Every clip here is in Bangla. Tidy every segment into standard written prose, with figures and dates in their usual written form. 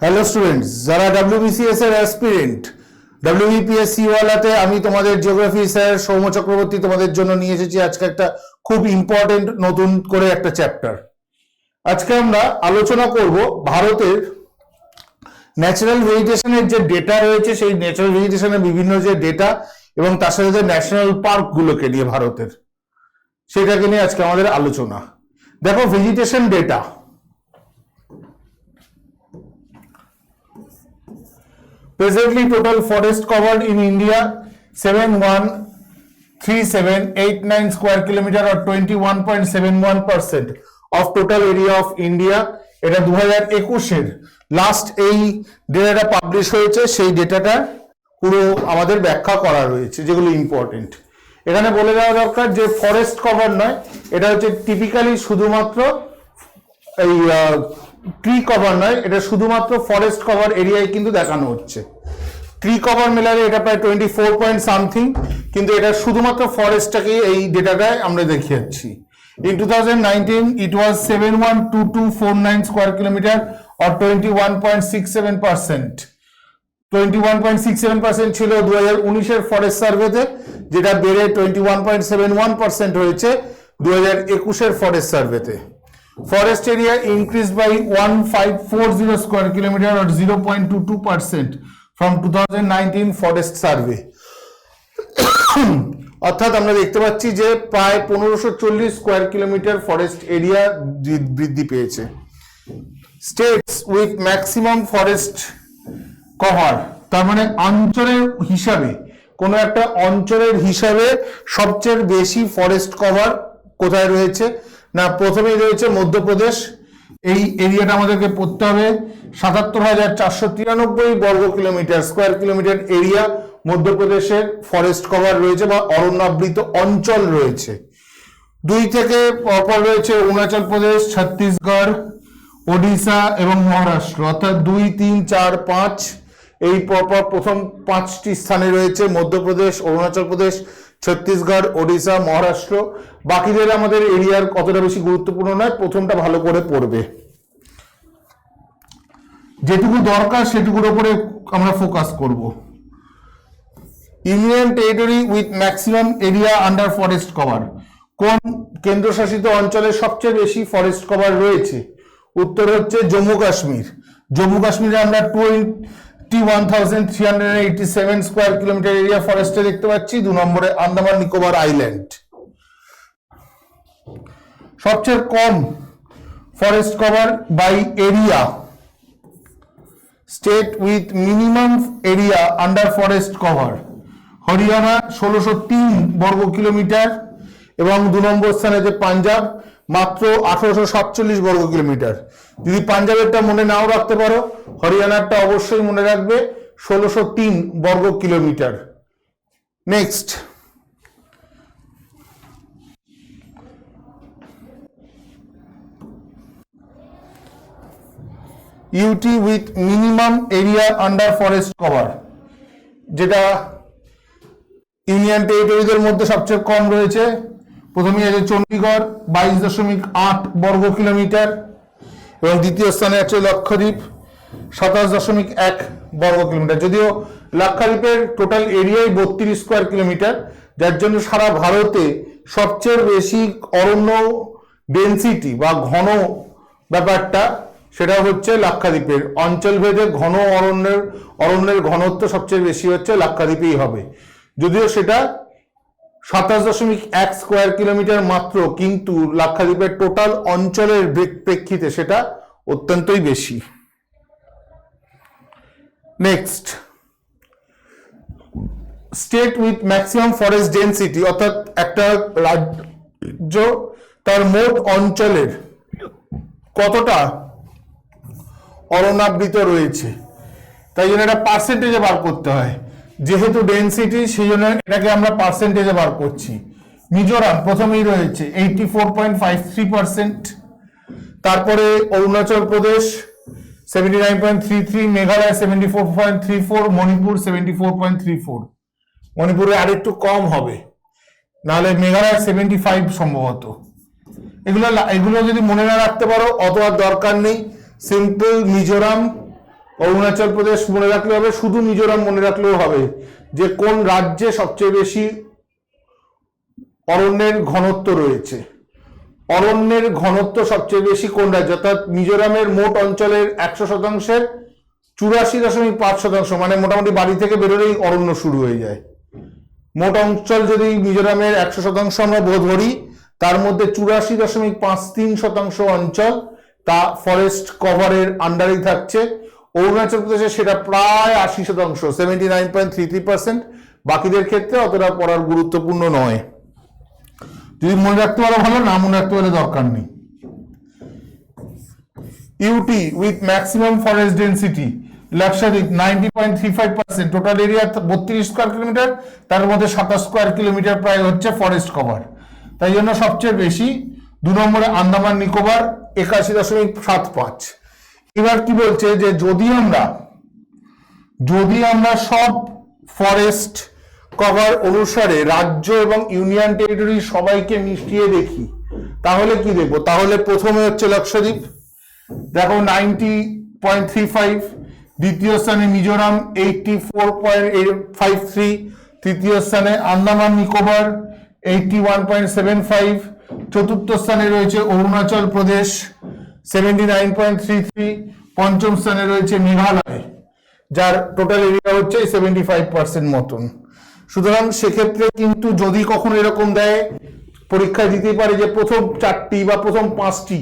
হ্যালো স্টুডেন্টস, যারা ডব্লিউবিসিএস এর অ্যাসপিরেন্ট, ডব্লিউবিপিএসসি ওয়ালাতে আমি তোমাদের জিওগ্রাফি স্যার সৌম্য চক্রবর্তী তোমাদের জন্য নিয়ে এসেছি আজকে একটা খুব ইম্পর্টেন্ট নতুন করে একটা চ্যাপ্টার। আজকে আমরা আলোচনা করব ভারতের ন্যাচারাল ভেজিটেশনের যে ডেটা রয়েছে, সেই ন্যাচারাল ভেজিটেশনের বিভিন্ন যে ডেটা এবং তার সাথে যে ন্যাশনাল পার্ক গুলোকে নিয়ে ভারতের, সেটাকে নিয়ে আজকে আমাদের আলোচনা। দেখো, vegetation data. Presently, total forest covered in India 713789 square kilometer or 21.71% of total area of India. এটা 2021-এর লাস্ট এই ডেটাটা পাবলিশ হয়েছে, সেই ডেটাটা পুরো আমাদের ব্যাখ্যা করা রয়েছে, যেগুলো ইম্পর্টেন্ট। এখানে বলে দেওয়া দরকার যে ফরেস্ট কভার নয়, এটা হচ্ছে টিপিক্যালি শুধুমাত্র এই ট্রি কভার নয়, এটা শুধুমাত্র ফরেস্ট কভার এরিয়ায় কিন্তু দেখানো হচ্ছে। ট্রি কভার মেলারে এটা প্রায় 24 পয়েন্ট সামথিং, কিন্তু এটা শুধুমাত্র ফরেস্টটাকে এই ডেটাটায় আমরা দেখে যাচ্ছি। In 2019 it was 712249 square kilometer or 21.67%. 21.67% ছিল 2019-এর ফরেস্ট সার্ভেতে, যেটা বেড়ে 21.71% হয়েছে 2021-এর forest সার্ভেতে। Forest area increased by 1540 square kilometer or 0.22% from 2019 forest survey. অর্থাৎ আমরা দেখতে পাচ্ছি যে প্রায় 1540 স্কোয়ার কিলোমিটার ফরেস্ট এরিয়া বৃদ্ধি পেয়েছে। States with maximum forest cover, তার মানে অঞ্চলের হিসাবে, কোনো একটা অঞ্চলের হিসাবে সবচেয়ে বেশি ফরেস্ট কভার কোথায় রয়েছে না, প্রথমেই রয়েছে মধ্যপ্রদেশ। এই এরিয়াটা আমাদেরকে পড়তে হবে। ৭৭,৪৯৩ বর্গ কিলোমিটার স্কোয়ার কিলোমিটার এরিয়া মধ্যপ্রদেশের ফরেস্ট কভার রয়েছে বা অরণ্যাবৃত অঞ্চল রয়েছে। ২ থেকে পরপর রয়েছে অরুণাচল প্রদেশ, ছত্তিশগড়, ওড়িশা এবং মহারাষ্ট্র। অর্থাৎ ২, ৩, ৪, ৫ এই পরপর প্রথম ৫টি স্থানে রয়েছে মধ্যপ্রদেশ, অরুণাচল প্রদেশ, ছত্তিশগড়, ওড়িশা, মহারাষ্ট্র। বাকিদের আমাদের এরিয়ার কতটা বেশি গুরুত্বপূর্ণ নয়, প্রথমটা ভালো করে পড়বে। যেটুকু দরকার সেটুকুর উপরে আমরা ফোকাস করব। Union territory with maximum area under forest cover, কোন কেন্দ্রশাসিত অঞ্চলে সবচেয়ে বেশি ফরেস্ট কভার রয়েছে? উত্তর হচ্ছে জম্মু কাশ্মীর। জম্মু কাশ্মীরে আমরা 21,387 স্কোয়ার কিলোমিটার এরিয়া ফরেস্টে দেখতে পাচ্ছি। ২ নম্বরে আন্দামান নিকোবর আইল্যান্ড। সবচেয়ে কম forest cover by area, state with minimum area under forest cover, Haryana ১৬০৩ বর্গ কিলোমিটার এবং ২ নম্বর স্থানে যে পাঞ্জাব মাত্র ১৮৪৭ বর্গ কিলোমিটার। যদি পাঞ্জাবেরটা মনে নাও রাখতে পারো, হরিয়ানারটা অবশ্যই মনে রাখবে, ১৬০৩ বর্গ kilometre. Next, UT with minimum area under forest cover, যেটা ইউনিয়ন টেরিটরিদের মধ্যে সবচেয়ে কম রয়েছে। প্রথমেই আছে চণ্ডীগড় 22.8 বর্গ কিলোমিটার এবং দ্বিতীয় স্থানে আছে লক্ষদ্বীপ 27.1 বর্গ কিলোমিটার। যদিও লক্ষদ্বীপের টোটাল এরিয়াই 32 স্কোয়ার কিলোমিটার, যার জন্য সারা ভারতে সবচেয়ে বেশি অরণ্য ডেনসিটি বা ঘন ব্যাপারটা সেটা হচ্ছে লাক্ষাদ্বীপের। অঞ্চল ভেদে ঘন অরণ্যের ঘনত্ব সবচেয়ে বেশি হচ্ছে লাক্ষাদ্বীপেই হবে, যদিও সেটা 27.1 স্কোয়ার কিলোমিটার মাত্র, কিন্তু লাক্ষাদ্বীপের টোটাল অঞ্চলের প্রেক্ষিতে সেটা অত্যন্তই বেশি। Next, state with maximum forest density, অর্থাৎ একটা রাজ্য তার মোট অঞ্চলের কতটা অরণ্যাবৃত রয়েছে, তাই জন্য এটা পার্সেন্টেজে বার করতে হয়। যেহেতু ডেনসিটি, সেই জন্য এটাকে আমরা পার্সেন্টেজে বার করছি। মিজোরাম প্রথমেই রয়েছে 84.53%, তারপরে অরুণাচল প্রদেশ 79.33, মেঘালয় 74.34, মণিপুর 74.34। মণিপুরে আরেকটু কম হবে, নাহলে মেঘালয় 75 সম্ভবত। এগুলো যদি মনে না রাখতে পারো অত আর দরকার নেই। সিম্পল মিজোরাম, অরুণাচল প্রদেশ মনে রাখলে হবে, শুধু মিজোরাম মনে রাখলেও হবে যে কোন রাজ্যে সবচেয়ে বেশি অরণ্যের ঘনত্ব রয়েছে। অরণ্যের ঘনত্ব সবচেয়ে বেশি কোন রাজ্য, অর্থাৎ মিজোরামের মোট অঞ্চলের 100%-এর 84.5%, মানে মোটামুটি বাড়ি থেকে বেরোলেই অরণ্য শুরু হয়ে যায়। মোট অঞ্চল যদি মিজোরামের 100% আমরা ধরি, তার মধ্যে 84.53% অঞ্চল তা ফরেস্ট কভারের আন্ডারেই থাকছে। অরুণাচল প্রদেশে সেটা প্রায় 80%, 79.33%। বাকিদের ক্ষেত্রে অতটা পড়ার গুরুত্বপূর্ণ নয়, যদি মনে রাখতে পারো ভালো, না মনে রাখতে পারলে দরকার নেই। UT with maximum forest density, Lakshadweep 90.35%, total area 32 square kilometre, তার মধ্যে 27 স্কোয়ার কিলোমিটার প্রায় হচ্ছে ফরেস্ট কভার, তাই জন্য সবচেয়ে বেশি। 2 নম্বরে আন্দামান নিকোবর 81.75। এবার কি বলছে যে যদি আমরা সব ফরেস্ট কভার অনুসারে রাজ্য এবং ইউনিয়ন টেরিটরি সবাইকে মিশিয়ে দেখি, তাহলে কি দেখবো? তাহলে প্রথমে হচ্ছে লাক্ষাদ্বীপ, দেখো 90.35, দ্বিতীয় স্থানে মিজোরাম 84.53, তৃতীয় স্থানে আন্দামান নিকোবর 81.75, চতুর্থ স্থানে রয়েছে অরুণাচল প্রদেশ 79.33, পঞ্চম স্থানে রয়েছে মেঘালয়, যার টোটাল এরিয়া হচ্ছে 75% মতন। সুতরাং সেক্ষেত্রে কিন্তু যদি কখনো এরকম দেয়, পরীক্ষায় দিতেই পারে যে প্রথম 4টি বা প্রথম 5টি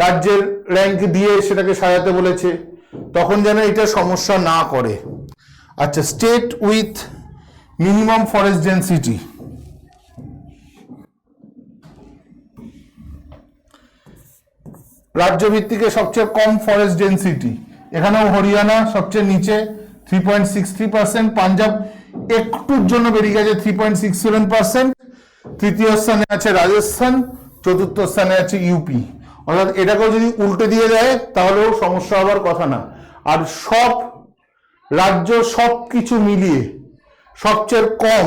রাজ্যের র্যাঙ্ক দিয়ে সেটাকে সাজাতে বলেছে, তখন যেন এটা সমস্যা না করে। আচ্ছা, state with minimum forest density, রাজ্য ভিত্তিকে সবচেয়ে কম ফরেস্ট ডেন্সিটি, এখানেও হরিয়ানা সবচেয়ে নিচে 3.63%, পাঞ্জাব একটুর জন্য বেরিয়ে গেছে 3.67%, তৃতীয় স্থানে আছে রাজস্থান, চতুর্থ স্থানে আছে ইউপি। অর্থাৎ এটাকেও যদি উল্টে দিয়ে দেয় তাহলেও সমস্যা হওয়ার কথা না। আর সব রাজ্য সব কিছু মিলিয়ে সবচেয়ে কম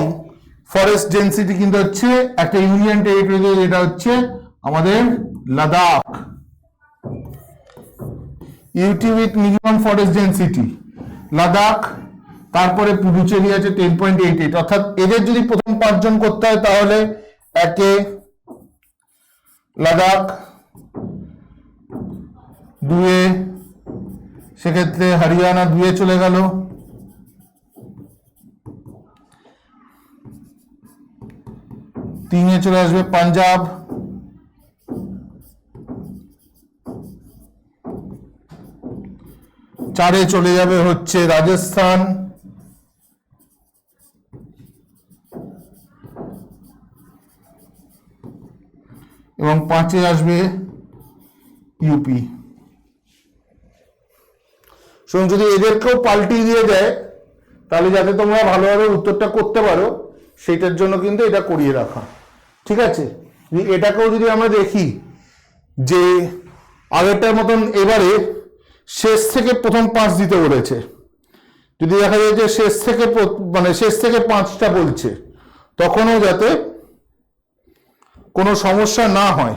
ফরেস্ট ডেন্সিটি কিন্তু হচ্ছে একটা ইউনিয়ন টেরিটরি, যেটা হচ্ছে আমাদের Ladakh. UT with minimum forest density Ladakh, তারপরে পুডুচেরি আছে 10.88। অর্থাৎ এদের যদি প্রথম 5 জন করতে হয় তাহলে একে লাদাখ, 2-এ সেক্ষেত্রে হরিয়ানা 2-এ চলে গেল, 3-এ চলে আসবে পাঞ্জাব, 4-এ চলে যাবে হচ্ছে রাজস্থান, এবং 5-এ আসবে ইউপি। সুতরাং যদি এদেরকেও পাল্টিয়ে দিয়ে দেয় তাহলে যাতে তোমরা ভালোভাবে উত্তরটা করতে পারো, সেইটার জন্য কিন্তু এটা করিয়ে রাখা, ঠিক আছে? এটাকেও যদি আমরা দেখি যে আগেরটার মতন এবারে শেষ থেকে প্রথম 5 দিতে বলেছে, যদি দেখা যায় যে শেষ থেকে 5টা বলছে, তখনও যাতে কোনো সমস্যা না হয়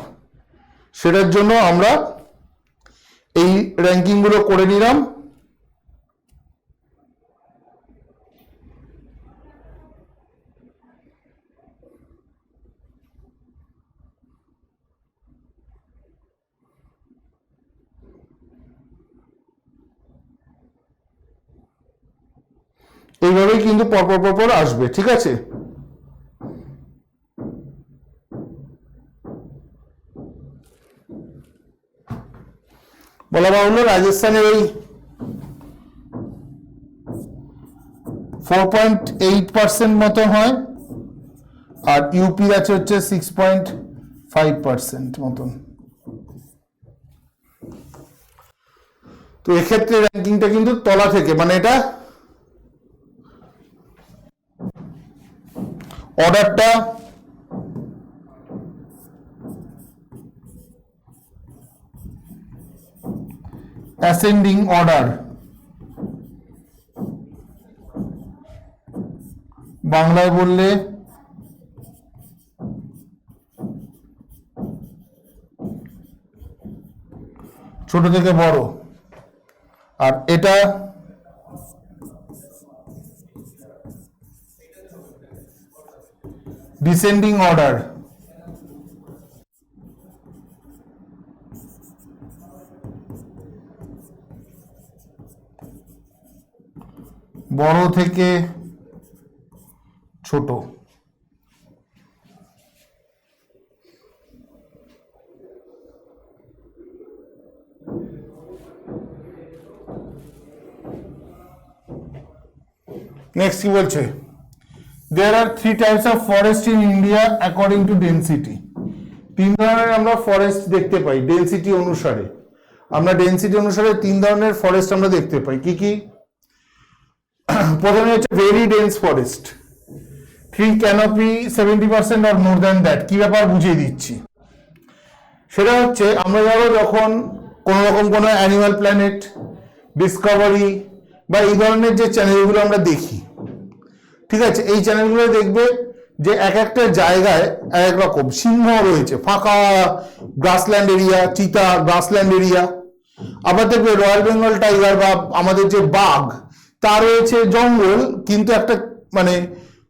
সেটার জন্য আমরা এই র্যাঙ্কিংগুলো করে নিলাম। এইভাবেই কিন্তু পরপর আসবে, ঠিক আছে? বলা বাহুল্য রাজস্থানের ওই 4.8% মতো হয়, আর ইউপির আছে হচ্ছে 6.5% মতন। তো এক্ষেত্রে র্যাঙ্কিংটা কিন্তু তলা থেকে, মানে এটা অর্ডারটা অ্যাসেন্ডিং অর্ডার, বাংলায় বললে ছোট থেকে বড়, আর এটা ডিসেন্ডিং অর্ডার। বড় থেকে ছোট। নেক্সট কি বলছে, there are 3 types of forest in India according to density। 3 ধরনের আমরা ফরেস্ট দেখতে পাই ডেনসিটি অনুসারে। আমরা ডেনসিটি অনুসারে 3 ধরনের ফরেস্ট আমরা দেখতে পাই। কি কি? প্রথমে হচ্ছে very dense forest, tree canopy 70% or more than that। কি ব্যাপার বুঝিয়ে দিচ্ছি। সেটা হচ্ছে আমরা যখন কোনো রকম কোনো অ্যানিমাল প্ল্যানেট, ডিসকভারি বা এই ধরনের যে চ্যানেলগুলো আমরা দেখি, ঠিক আছে, এই চ্যানেলগুলো দেখবে যে এক একটা জায়গায় এক এক রকম সিংহ রয়েছে, ফাঁকা গ্রাসল্যান্ড এরিয়া, চিতা গ্রাসল্যান্ড এরিয়া। আবার দেখবে রয়্যাল বেঙ্গল টাইগার বা আমাদের যে বাঘ, তার রয়েছে জঙ্গল কিন্তু একটা মানে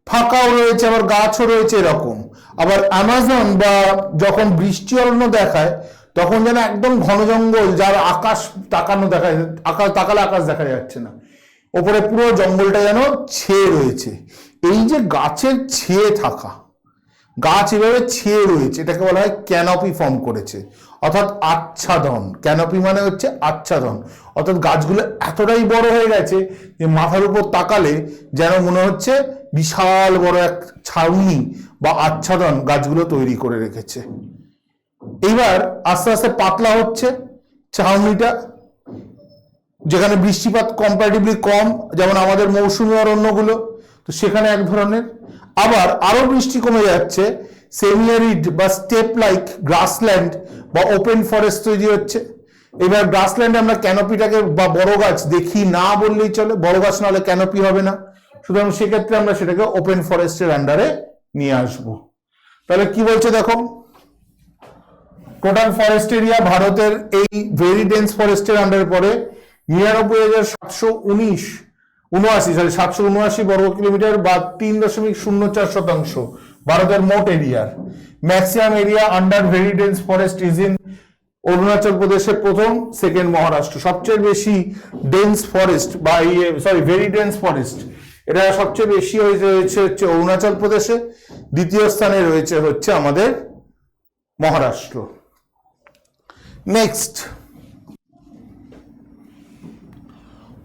ফাঁকাও রয়েছে, আবার গাছও রয়েছে এরকম। আবার অ্যামাজন বা যখন বৃষ্টি অরণ্য দেখায় তখন যেন একদম ঘন জঙ্গল, যার আকাশ তাকানো দেখা, আকাশ তাকালে আকাশ দেখা যাচ্ছে না, ওপরে পুরো জঙ্গলটা যেন ছেয়ে রয়েছে। এই যে গাছের ছেয়ে থাকা, গাছ এভাবে ছেয়ে রয়েছে, এটাকে বলা হয় ক্যানোপি ফর্ম করেছে, অর্থাৎ আচ্ছাদন। ক্যানোপি মানে হচ্ছে আচ্ছাদন, অর্থাৎ গাছগুলো এতটাই বড় হয়ে গেছে যে মাথার উপর তাকালে যেন মনে হচ্ছে বিশাল বড় এক ছাউনি বা আচ্ছাদন গাছগুলো তৈরি করে রেখেছে। এইবার আস্তে আস্তে পাতলা হচ্ছে ছাউনিটা, যেখানে বৃষ্টিপাত কম্পারেটিভলি কম, যেমন আমাদের মৌসুমী অরণ্যগুলো, তো সেখানে এক ধরনের। আবার আরো বৃষ্টি কমে যাচ্ছে, সেমি অ্যারিড বা স্টেপ লাইক গ্রাসল্যান্ড বা ওপেন ফরেস্ট তৈরি হচ্ছে। এবার গ্রাসল্যান্ডে আমরা ক্যানোপিটাকে বা বড় গাছ দেখি না বললেই চলে, বড় গাছ নাহলে ক্যানোপি হবে না, সুতরাং সেক্ষেত্রে আমরা সেটাকে ওপেন ফরেস্টের আন্ডারে নিয়ে আসবো। তাহলে কি বলছে দেখো, টোটাল ফরেস্ট এরিয়া ভারতের এই ভেরি ডেন্স ফরেস্টের আন্ডারে পড়ে 779 বর্গ কিলোমিটার বা 3.04% ভারতের মোট এরিয়ার। Maximum area under very dense forest is in Arunachal প্রদেশে প্রথম, সেকেন্ড মহারাষ্ট্র। সবচেয়ে বেশি ডেন্স ফরেস্ট বা ভেরি ডেন্স ফরেস্ট এটা সবচেয়ে বেশি রয়েছে হচ্ছে অরুণাচল প্রদেশে, দ্বিতীয় স্থানে রয়েছে হচ্ছে আমাদের Maharashtra. Next,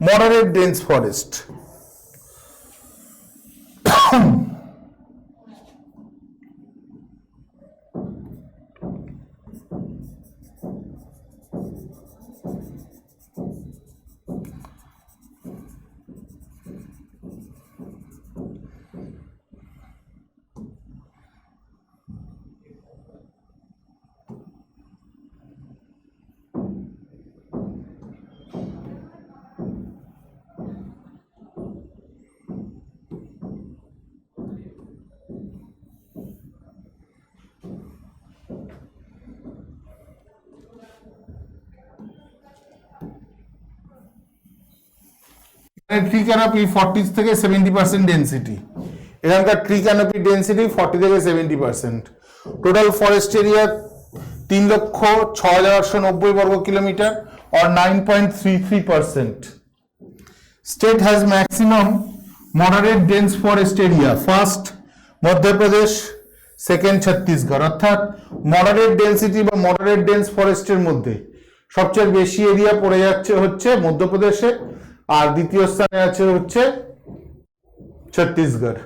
moderate dense forest। Tree canopy 40 থেকে 70% ডেন্সিটি, এখানকার ট্রি ক্যানোপি ডেন্সিটি 40 থেকে 70%। টোটাল ফরেস্ট এরিয়া 3,06,890 বর্গ kilometre or 9.33%। State has maximum moderate dense forest area, first Madhya Pradesh, second Chhattisgarh. অর্থাৎ মডারেট ডেন্সিটি বা মডারেট ডেন্স ফরেস্টের মধ্যে সবচেয়ে বেশি এরিয়া পড়ে যাচ্ছে হচ্ছে মধ্যপ্রদেশে, আর দ্বিতীয় স্থানে আছে হচ্ছে Chhattisgarh.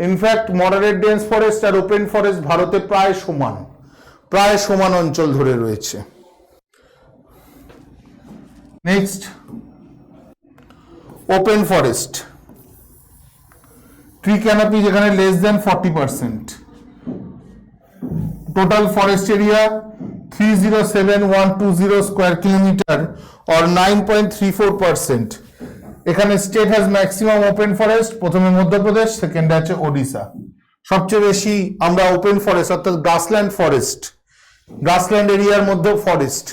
In fact moderate dense forest আর ওপেন ফরেস্ট ভারতে প্রায় সমান অঞ্চল ধরে রয়েছে। Next, open forest. Tree canopy যেখানে less than 40%। Total forest area 307,120 square kilometre or 9.34%। এখানে state has maximum open forest, প্রথমে মধ্যপ্রদেশ, সেকেন্ডে আছে ওড়িশা। সবচেয়ে বেশি আমরা ওপেন ফরেস্ট অর্থাৎ গ্রাসল্যান্ড এরিয়ার মধ্যে ফরেস্ট,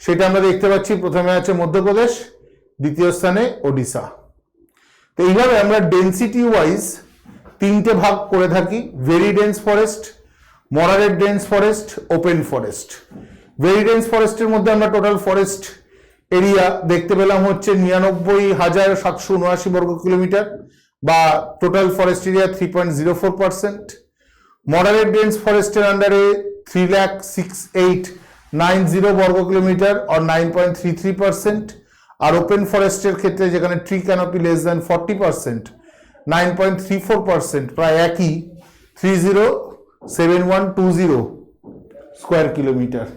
সেটা আমরা দেখতে পাচ্ছি প্রথমে আছে মধ্যপ্রদেশ, দ্বিতীয় স্থানে ওডিশা। তো এইভাবে আমরা ডেন্সিটি ওয়াইজ তিনটে ভাগ করে থাকি, very dense forest, moderate dense forest, open forest. Very dense ফরেস্টের মধ্যে আমরা টোটাল ফরেস্ট এরিয়া দেখতে পেলাম হচ্ছে 99,779 বর্গ কিলোমিটার বা total forest area 3.04%। Moderate dense ফরেস্টের আন্ডারে 3,68,90 বর্গ কিলোমিটার আর 9.33%। আর ওপেন ফরেস্টের ক্ষেত্রে যেখানে ট্রি ক্যানোপি লেস দ্যান 40%, 9.34%, প্রায় একই 307120 square kilometre.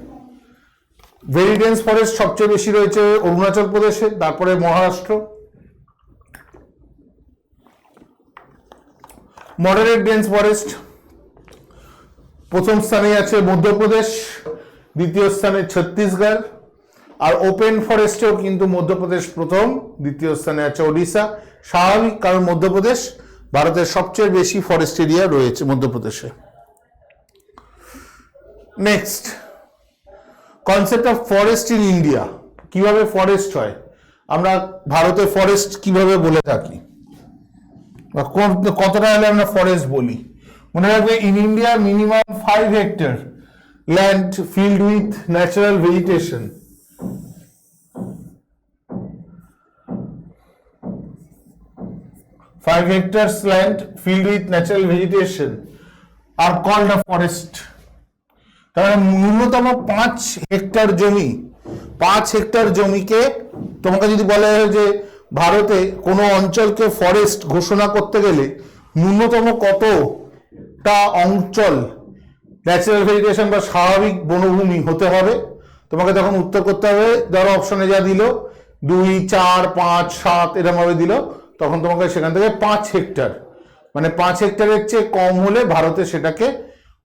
Very dense forest সবচেয়ে বেশি রয়েছে অরুণাচল প্রদেশে, তারপরে মহারাষ্ট্র। মডারেট ডেন্স ফরেস্ট প্রথম স্থানে আছে মধ্যপ্রদেশ, দ্বিতীয় স্থানে ছত্তিশগড়। আর ওপেন ফরেস্টেও কিন্তু মধ্যপ্রদেশ প্রথম, দ্বিতীয় স্থানে আছে ওড়িশা। স্বাভাবিক, কারণ মধ্যপ্রদেশ ভারতের সবচেয়ে বেশি ফরেস্ট এরিয়া রয়েছে মধ্যপ্রদেশে। Next, concept of forest in India. কিভাবে ফরেস্ট হয়, আমরা ভারতে ফরেস্ট কিভাবে বলে থাকি, কতটা হলে আমরা ফরেস্ট বলি। মনে রাখবে, in India minimum 5 hectare land filled with natural vegetation. Five hectares land filled with natural vegetation are called a forest. তাহলে ন্যূনতম 5 হেক্টর জমি, 5 হেক্টর জমিকে তোমাকে যদি বলে যে ভারতে কোনো অঞ্চলকে ফরেস্ট ঘোষণা করতে গেলে ন্যূনতম কতটা অঞ্চল ন্যাচারাল ভেজিটেশন বা স্বাভাবিক বনভূমি হতে হবে, তোমাকে তখন উত্তর করতে হবে। ধরো অপশনে যা দিল 2, 4, 5, 7 এরকম ভাবে দিল, তখন তোমাকে সেখান থেকে 5 হেক্টর, মানে 5 হেক্টরের চেয়ে কম হলে ভারতে সেটাকে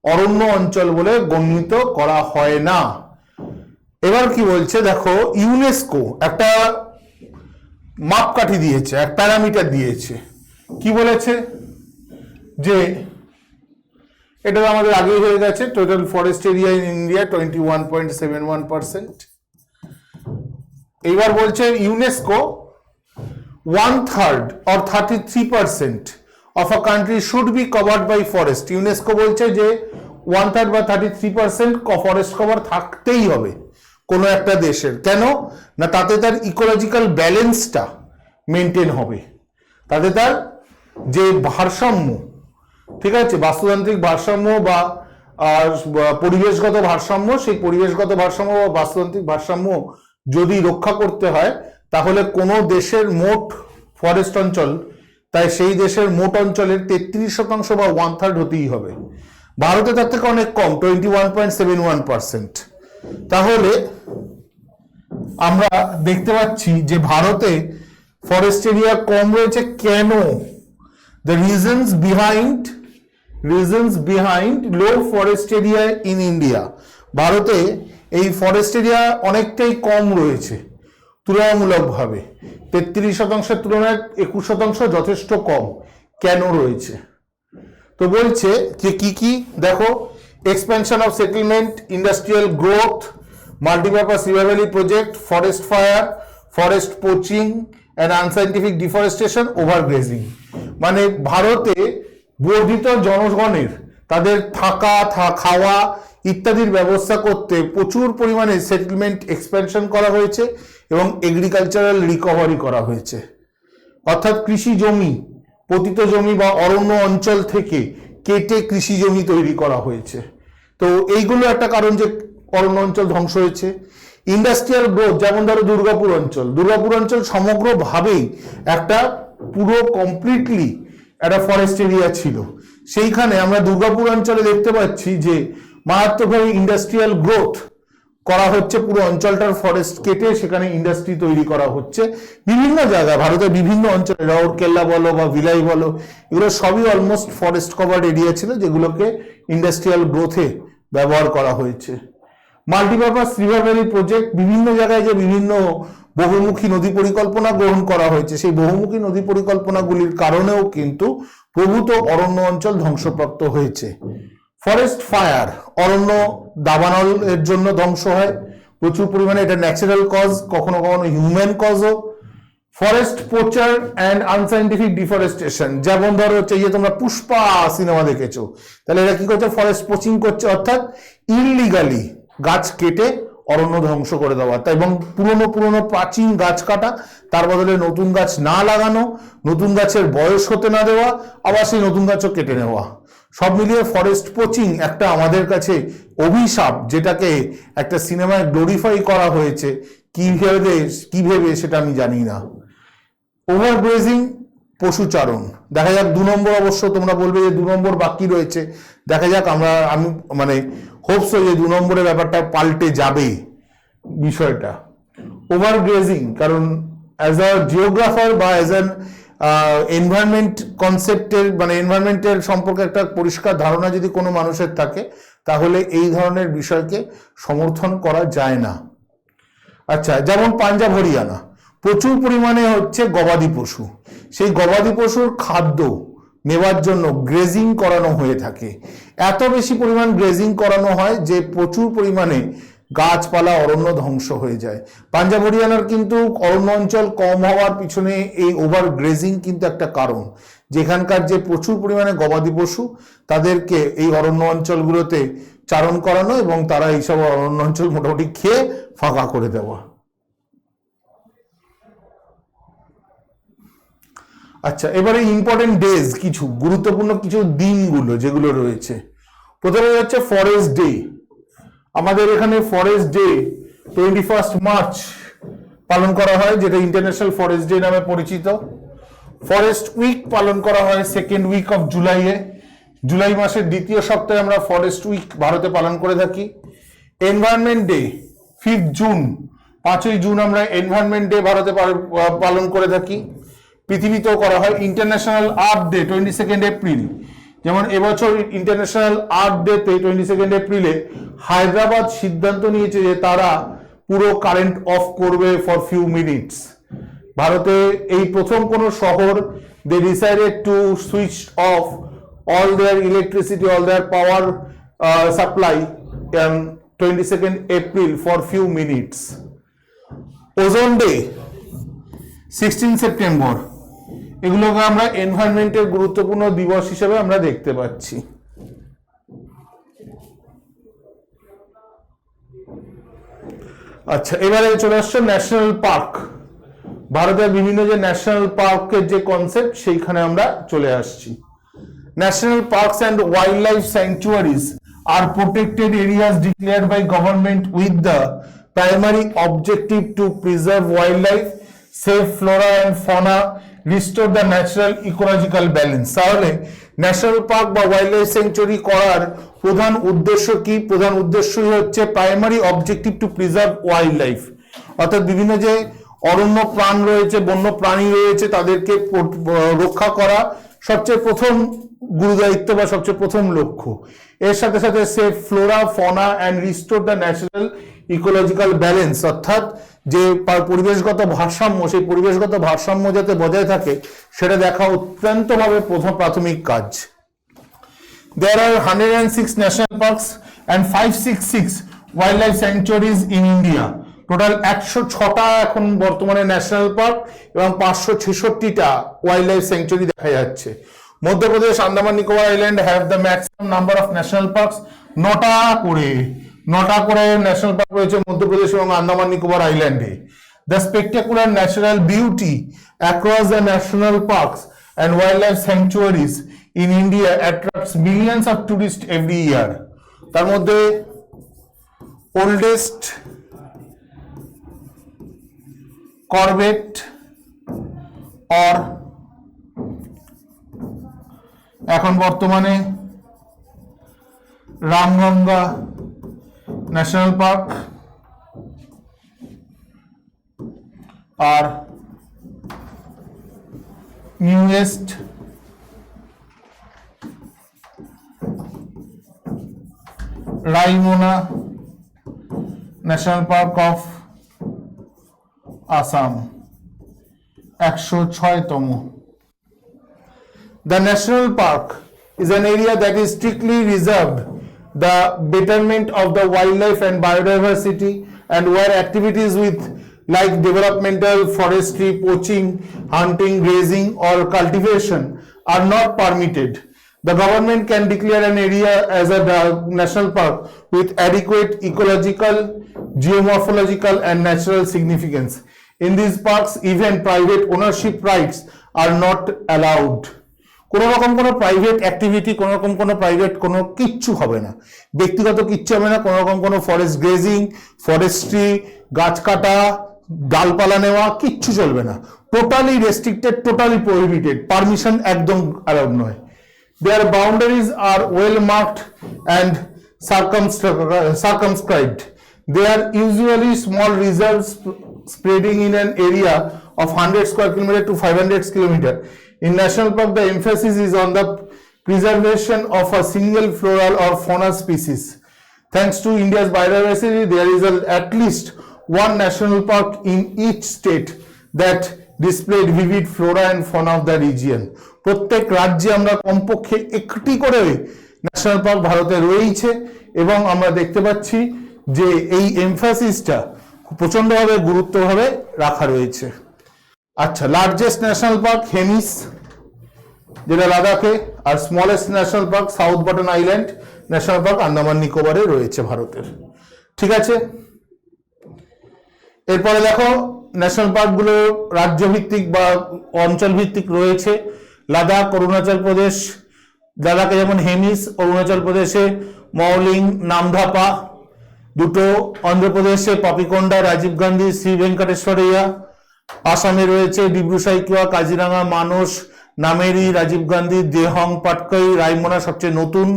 অরণ্য অঞ্চল বলে গণ্যিত করা হয় না। এবার কি বলছে দেখো, ইউনেস্কো একটা মাপকাঠি দিয়েছে, এক প্যারামিটার দিয়েছে। কি বলেছে যে এটা আমাদের আগেই হয়ে গেছে, total forest area in India 21.71%। এইবার বলছে UNESCO 1/3 or 33% of a country should be covered by forest। UNESCO বলছে যে 1/3 বা 33% ফরেস্ট কভার থাকতেই হবে কোনো একটা দেশের। কেন না, তাতে তার ইকোলজিক্যাল ব্যালেন্সটা মেনটেন হবে, তাতে তার যে ভারসাম্য, ঠিক আছে, বাস্তুতান্ত্রিক ভারসাম্য বা পরিবেশগত ভারসাম্য, সেই পরিবেশগত ভারসাম্য বা বাস্তুতান্ত্রিক ভারসাম্য যদি রক্ষা করতে হয়, তাহলে কোনো দেশের মোট ফরেস্ট অঞ্চল, তাই সেই দেশের মোট অঞ্চলের 33% বা 1/3 হতেই হবে। ভারতে তার থেকে অনেক কম, 21.71%। তাহলে আমরা দেখতে পাচ্ছি যে ভারতে ফরেস্ট এরিয়া কম রয়েছে। কেন? The reasons behind low forest area in India। ভারতে এই ফরেস্ট এরিয়া অনেকটাই কম রয়েছে তুলনামূলকভাবে, 33%-এর তুলনায় 21% যথেষ্ট কম। কেন রয়েছে? তো বলছে যে কি দেখো, expansion of settlement, industrial growth, multipurpose river valley project, forest fire, forest poaching and unscientific deforestation, overgrazing. মানে ভারতে বর্ধিত জনগণের তাদের থাকা, খাওয়া ইত্যাদির ব্যবস্থা করতে প্রচুর পরিমাণে সেটেলমেন্ট এক্সপেনশন করা হয়েছে এবং এগ্রিকালচারাল রিকভারি করা হয়েছে। অর্থাৎ কৃষি জমি, পতিত জমি বা অরণ্য অঞ্চল থেকে কেটে কৃষি জমি তৈরি করা হয়েছে। তো এইগুলো একটা কারণ যে অরণ্য অঞ্চল ধ্বংস হয়েছে। ইন্ডাস্ট্রিয়াল গ্রোথ, যেমন ধরো দুর্গাপুর অঞ্চল সমগ্রভাবেই একটা পুরো কমপ্লিটলি একটা ফরেস্ট এরিয়া ছিল। সেইখানে আমরা দুর্গাপুর অঞ্চলে দেখতে পাচ্ছি যে মারাত্মকভাবে ইন্ডাস্ট্রিয়াল গ্রোথ করা হচ্ছে, পুরো অঞ্চলটার ফরেস্ট কেটে সেখানে ইন্ডাস্ট্রি তৈরি করা হচ্ছে বিভিন্ন জায়গায়, ভারতের বিভিন্ন অঞ্চলে, রাউরকেল্লা বলো বা ভিলাই বলো, এগুলো সবই অলমোস্ট ফরেস্ট কভার্ড এরিয়া ছিল, যেগুলোকে ইন্ডাস্ট্রিয়াল গ্রোথে ব্যবহার করা হয়েছে। মাল্টিপারপাস রিভার ভ্যালি প্রজেক্ট, বিভিন্ন জায়গায় যে বিভিন্ন বহুমুখী নদী পরিকল্পনা গ্রহণ করা হয়েছে, সেই বহুমুখী নদী পরিকল্পনাগুলির কারণেও কিন্তু প্রভূত অরণ্য অঞ্চল ধ্বংসপ্রাপ্ত হয়েছে। ফরেস্ট ফায়ার, অরণ্য দাবানল এর জন্য ধ্বংস হয় প্রচুর পরিমাণে, এটা ন্যাচারাল কজ, কখনো কখনো হিউম্যান কজও। Forest poacher and unscientific deforestation, যেমন ধরো হচ্ছে যে তোমরা পুষ্পা সিনেমা দেখেছো, তাহলে এরা কি করছে, ফরেস্ট পোচিং করছে, অর্থাৎ ইললিগালি গাছ কেটে অরণ্য ধ্বংস করে দেওয়া, এবং পুরনো প্রাচীন গাছ কাটা, তার বদলে নতুন গাছ না লাগানো, নতুন গাছের বয়স হতে না দেওয়া, আবার সেই নতুন গাছও কেটে নেওয়া। সব মিলিয়ে ফরেস্ট পোচিং একটা আমাদের কাছে অভিশাপ, যেটাকে একটা সিনেমায় গ্লোরিফাই করা হয়েছে, কি ভেবে সেটা আমি জানি না। ওভারগ্রেজিং, পশুচারণ, দেখা যাক 2 নম্বর, অবশ্য তোমরা বলবে যে 2 নম্বর বাকি রয়েছে, দেখা যাক আমি মানে হোপস যে 2 নম্বরের ব্যাপারটা পাল্টে যাবে বিষয়টা। ওভারগ্রেজিং, কারণ অ্যাজ আ জিওগ্রাফার বা অ্যাজ অ্যান এনভায়রনমেন্ট কনসেপ্টের মানে এনভায়রনমেন্টের সম্পর্কে একটা পরিষ্কার ধারণা যদি কোনো মানুষের থাকে, তাহলে এই ধরনের বিষয়কে সমর্থন করা যায় না। আচ্ছা, যেমন পাঞ্জাব হরিয়ানা প্রচুর পরিমাণে হচ্ছে গবাদি পশু, সেই গবাদি পশুর খাদ্য নেওয়ার জন্য গ্রেজিং করানো হয়ে থাকে। এত বেশি পরিমাণ গ্রেজিং করানো হয় যে প্রচুর পরিমাণে গাছপালা অরণ্য ধ্বংস হয়ে যায়। পাঞ্জাব হরিয়ানার কিন্তু অরণ্য অঞ্চল কম হওয়ার পিছনে এই ওভার গ্রেজিং কিন্তু একটা কারণ, যেখানকার যে প্রচুর পরিমাণে গবাদি পশু তাদেরকে এই অরণ্য অঞ্চলগুলোতে চারণ করানো এবং তারা এইসব অরণ্য অঞ্চল মোটামুটি খেয়ে ফাঁকা করে দেওয়া। আচ্ছা, এবারে ইম্পর্টেন্ট ডেজ, কিছু গুরুত্বপূর্ণ কিছু দিনগুলো যেগুলো রয়েছে। প্রথমে হচ্ছে ফরেস্ট ডে। আমাদের এখানে ফরেস্ট ডে 21 মার্চ পালন করা হয়, যেটা ইন্টারন্যাশনাল ফরেস্ট ডে নামে পরিচিত। ফরেস্ট উইক পালন করা হয় 2nd উইক অফ জুলাইয়ে। জুলাই মাসের 2য় সপ্তাহে আমরা ফরেস্ট উইক ভারতে পালন করে থাকি। এনভায়রনমেন্ট ডে 5 জুন, 5ই জুন আমরা এনভায়রনমেন্ট ডে ভারতে পালন করে থাকি। পৃথিবীতেও করা হয়। ইন্টারন্যাশনাল আর্থ ডে 22 এপ্রিল, যেমন এবছর ইন্টারন্যাশনাল আর্থ ডেতে 22 এপ্রিলে হায়দ্রাবাদ সিদ্ধান্ত নিয়েছে যে তারা পুরো কারেন্ট অফ করবে ফর ফিউ মিনিটস। ভারতে এই প্রথম কোনো শহর, they decided to switch off all their electricity, all their power supply 22 April for few minutes. Ozone day 16 September, এগুলোকে আমরা এনভায়রনমেন্টের গুরুত্বপূর্ণ দিবস হিসেবে আমরা দেখতে পাচ্ছি। আচ্ছা, এবারে চলে আসছে ন্যাশনাল পার্ক। ভারতের বিভিন্ন যে ন্যাশনাল পার্কের যে কনসেপ্ট, সেইখানে আমরা চলে আসছি। National parks and wild life sanctuaries আর protected areas declared by government with the primary objective to preserve wildlife, save flora and fauna, restore the natural ecological balance। তাহলে ন্যাশনাল পার্ক বা ওয়াইল্ড লাইফ স্যাংচুয়ারি করার প্রধান উদ্দেশ্য কি? প্রধান উদ্দেশ্যই হচ্ছে primary objective two preserve wild life, অর্থাৎ বিভিন্ন যে অরণ্য প্রাণ রয়েছে, বন্য প্রাণী রয়েছে, তাদেরকে রক্ষা করা সবচেয়ে প্রথম গুরুদায়িত্ব বা সবচেয়ে প্রথম লক্ষ্য। এর সাথে সাথে save flora, fauna and restore the natural ecological balance, অর্থাৎ যে পরিবেশগত ভারসাম্য, সেই পরিবেশগত ভারসাম্য যাতে বজায় থাকে সেটা দেখা অত্যন্তভাবে প্রাথমিক কাজ। There are 106 national parks and 566 wildlife sanctuaries in India. Total 106টা এখন বর্তমানে ন্যাশনাল পার্ক এবং 566টা ওয়াইল্ড লাইফ স্যাংচুয়ারি দেখা যাচ্ছে। Madhya Pradesh, Andaman Nicobar island have the maximum number of national parks. 9টা করে ন্যাশনাল পার্ক রয়েছে মধ্যপ্রদেশ এবং আন্দামান নিকোবর আইল্যান্ডে। The spectacular natural beauty across the national parks and wild life sanctuaries in India attracts millions of tourist every year. তার মধ্যে ওল্ডেস্ট করবেট অর এখন বর্তমানে রামগঙ্গা ন্যাশনাল পার্ক আর newest Raimona national park of Assam 106তম। The national park is an area that is strictly reserved the betterment of the wildlife and biodiversity, and where activities with like developmental, forestry, poaching, hunting, grazing, or cultivation are not permitted. The government can declare an area as a national park with adequate ecological, geomorphological, and natural significance. In these parks, even private ownership rights are not allowed. কোনো রকম কোনো প্রাইভেট অ্যাক্টিভিটি, কোনো রকম কোনো প্রাইভেট কোনো কিচ্ছু হবে না, ব্যক্তিগত কিচ্ছু হবে না, কোনো রকম কোনো ফরেস্ট গ্রেজিং, ফরেস্ট্রি, গাছ কাটা, ডালপালা নেওয়া কিচ্ছু চলবে না। Totally restricted, totally prohibited, permission একদম অ্যালাউড নয়। Their boundaries are well marked and circumscribed. They are usually small reserves spreading in an area of 100 square kilometer to 500 kilometer. In national park, the emphasis is on the preservation of a single floral or fauna species. Thanks to India's biodiversity, there is at least one national park in each state that displayed vivid flora and fauna of the region. প্রত্যেক রাজ্যে আমরা কমপক্ষে একটি করে ন্যাশনাল পার্ক ভারতে রয়েছে এবং আমরা দেখতে পাচ্ছি যে এই এমফাসিসটা প্রচন্ডভাবে গুরুত্বভাবে রাখা রয়েছে। আচ্ছা, লার্জেস্ট ন্যাশনাল পার্ক হেমিস, যেটা লাদাখে, আর smallest national park south button island national park Andaman নিকোবরে রয়েছে ভারতের। ঠিক আছে, এরপরে দেখো ন্যাশনাল পার্কগুলো রাজ্যভিত্তিক বা অঞ্চল ভিত্তিক রয়েছে। লাদাখ, অরুণাচল প্রদেশ, লাদাখে যেমন হেমিস, অরুণাচল প্রদেশে মৌলিং, নামধাপা দুটো, অন্ধ্রপ্রদেশে পাপিকোন্ডা, রাজীব গান্ধী, শ্রী ভেঙ্কটেশ্বরইয়া, আসামে রয়েছে ডিব্রু সাইখোয়া, কাজিরাঙ্গা, মানস, নামেরি, রাজীব গান্ধী, দেহং, পাটকাই, রায়মোনা সবচেয়ে নতুন,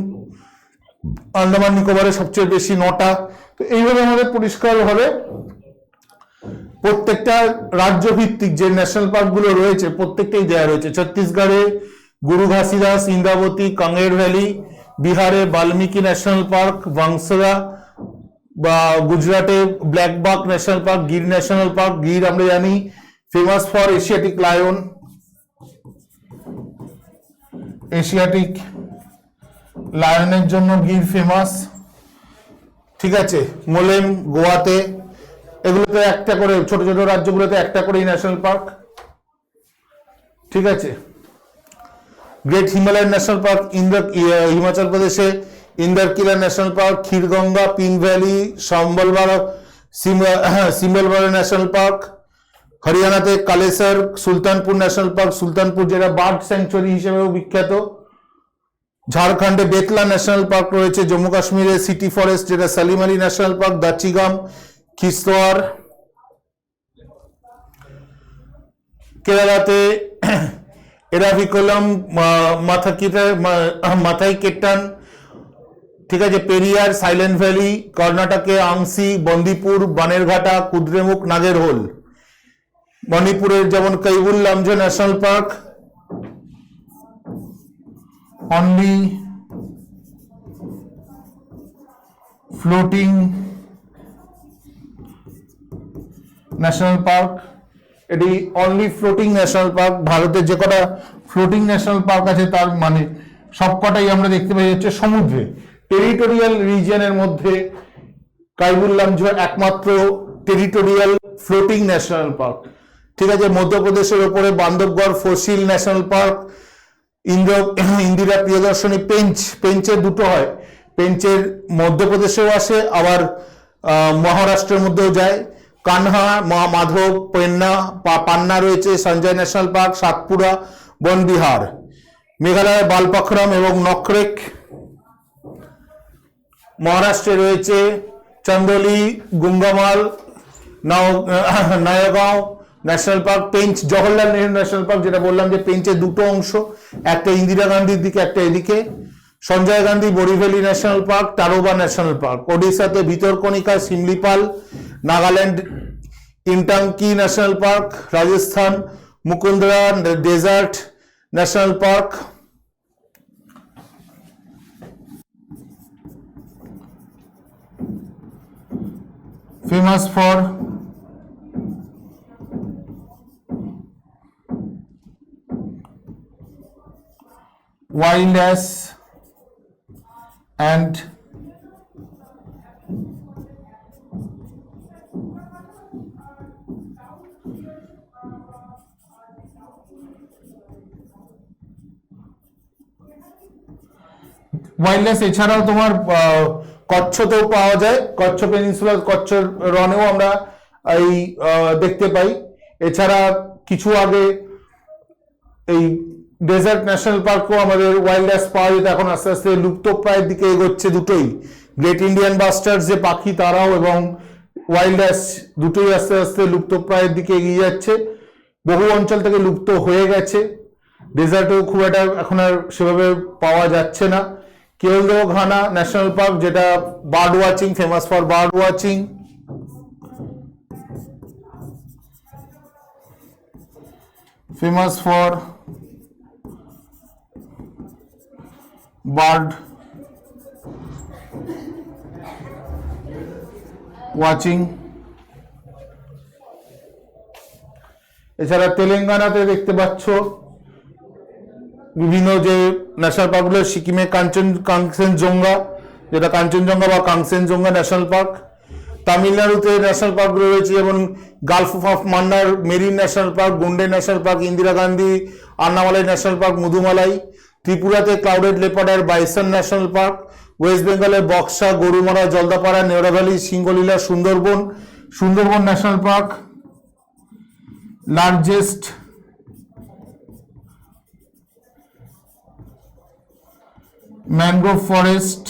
আন্দামান নিকোবরে সবচেয়ে বেশি 9টা। তো এইভাবে আমাদের পরিষ্কারভাবে প্রত্যেকটা রাজ্য ভিত্তিক যে ন্যাশনাল পার্ক গুলো রয়েছে প্রত্যেকটাই দেওয়া রয়েছে। ছত্তিশগড়ে গুরু ঘাসিদাস, ইন্দ্রাবতী, কাঙ্গের ভ্যালি, বিহারে বাল্মীকি ন্যাশনাল পার্ক, বাংসরা, বা গুজরাটে blackbuck national park, Gir national park. Gir আমরা জানি famous for Asiatic lion, Asiatic লায়নের জন্য গির ফেমাস। ঠিক আছে, মোলেম গোয়াতে, এগুলোতে একটা করে, ছোট ছোট রাজ্যগুলোতে একটা করেই ন্যাশনাল পার্ক। ঠিক আছে, great Himalayan national park Himachal প্রদেশে Inderkilla national park, Khirganga, pink valley, Simbalbara national park. হরিয়ানাতে কালেসর, সুলতানপুর ন্যাশনাল পার্ক, সুলতানপুর যেটা বার্ড স্যাংচুয়ারি হিসেবেও বিখ্যাত। ঝাড়খণ্ডে বেতলা ন্যাশনাল পার্ক রয়েছে। জম্মু কাশ্মীরে সিটি ফরেস্ট যেটা সালিম আলী ন্যাশনাল পার্ক, দাচিগাম, কিস্তোয়ার। কেরালাতে এরাভিকুলাম, মাথাই কেট্টান। ঠিক আছে, পেরিয়ার, সাইলেন্ট ভ্যালি। কর্ণাটকে আংসি, বন্দিপুর, বানেরঘাটা, কুদ্রেমুখ, নাগেরহোল। মণিপুরের যেমন Keibul Lamjao national park, only floating national park, এটি অনলি ফ্লোটিং ন্যাশনাল পার্ক। ভারতের যে কটা ফ্লোটিং ন্যাশনাল পার্ক আছে তার মানে সবকটাই আমরা দেখতে পাই হচ্ছে সমুদ্রে। টেরিটোরিয়াল রিজিয়নের মধ্যে কাইবুল লামজো একমাত্র টেরিটোরিয়াল ফ্লোটিং ন্যাশনাল পার্ক। ঠিক আছে, মধ্যপ্রদেশের ওপরে Bandhavgarh fossil national park. Indira Priyadarshini পেঞ্চের দুটো হয়, পেঞ্চের মধ্যপ্রদেশেও আসে আবার মহারাষ্ট্রের মধ্যেও যায়। কানহা, মাধব, পান্না রয়েছে, সঞ্জয় ন্যাশনাল পার্ক, সাতপুরা, বনবিহার। মেঘালয়ের বালপাখরাম এবং নখরেক। মহারাষ্ট্রে রয়েছে Chandoli, Gugamal, Nawegaon national park. Pench, Jawaharlal Nehru national park, যেটা বললাম যে পেঞ্চের দুটো অংশ, একটা ইন্দিরা গান্ধীর দিকে একটা এদিকে। Sanjay Gandhi Borivali national park, Tadoba national park. ওডিশাতে Bhitarkanika, Simlipal. Nagaland Intanki national park. Rajasthan Mukundra desert national park. Famous for wilderness and wild life এছাড়াও তোমার কচ্ছতেও পাওয়া যায়, কচ্ছ পেনিনসুলা, কচ্ছ রনেও আমরা এই দেখতে পাই। এছাড়া কিছু আগে এই ডেজার্ট ন্যাশনাল পার্কও আমাদের ওয়াইল্ড লাইফ পাওয়া যেত, এখন আস্তে আস্তে লুপ্ত প্রায়ের দিকে এগোচ্ছে দুটোই। গ্রেট ইন্ডিয়ান বাস্টার্ড যে পাখি তারাও এবং ওয়াইল্ড লাইফ দুটোই আস্তে আস্তে লুপ্ত প্রায়ের দিকে এগিয়ে যাচ্ছে। বহু অঞ্চল থেকে লুপ্ত হয়ে গেছে, ডেজার্টেও খুব একটা এখন আর সেভাবে পাওয়া যাচ্ছে না। কেওলদেও-ঘানা ন্যাশনাল পার্ক, যেটা bird watching, famous for bird watching. Famous for bird watching. এছাড়া তেলেঙ্গানাতে দেখতে পাচ্ছ বিভিন্ন যে ন্যাশনাল পার্কগুলো, সিকিমে কাঞ্চনজঙ্ঘা, যেটা কাঞ্চনজঙ্ঘা বা কাংসেনজঙ্ঘা ন্যাশনাল পার্ক। তামিলনাড়ুতে ন্যাশনাল পার্কগুলো রয়েছে যেমন gulf of Mannar marine national park, Guindy national park, Indira Gandhi Annamalai national park, Mudumalai. ত্রিপুরাতে clouded leopard bison national park. West বেঙ্গলের Buxa, Gorumara, Jaldapara, Neora valley, Singalila, Sundarban national park largest mangrove forest.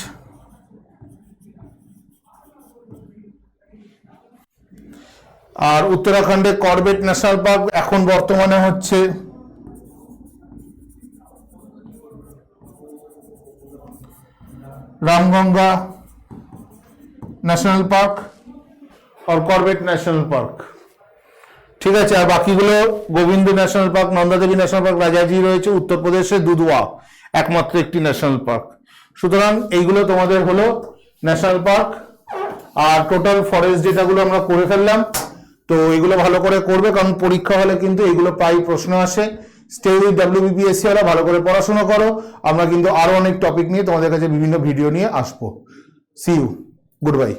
আর উত্তরাখণ্ডে করবেট ন্যাশনাল পার্ক এখন বর্তমানে হচ্ছে রামগঙ্গা ন্যাশনাল পার্ক আর করবেট ন্যাশনাল পার্ক। ঠিক আছে, আর বাকিগুলো Govind national park, Nanda Devi national park, Rajaji রয়েছে, উত্তরপ্রদেশে দুধওয়া একমাত্র একটি ন্যাশনাল পার্ক। সুতরাং এইগুলো তোমাদের হলো ন্যাশনাল পার্ক আর টোটাল ফরেস্ট ডেটাগুলো আমরা করে ফেললাম। তো এগুলো ভালো করে করবে, কারণ পরীক্ষা হলে কিন্তু এগুলো প্রায় প্রশ্ন আসে। স্টে উইথ WBPSC ওরা, ভালো করে পড়াশোনা করো। আমরা কিন্তু আরো অনেক টপিক নিয়ে তোমাদের কাছে বিভিন্ন ভিডিও নিয়ে আসবো। See you, good by.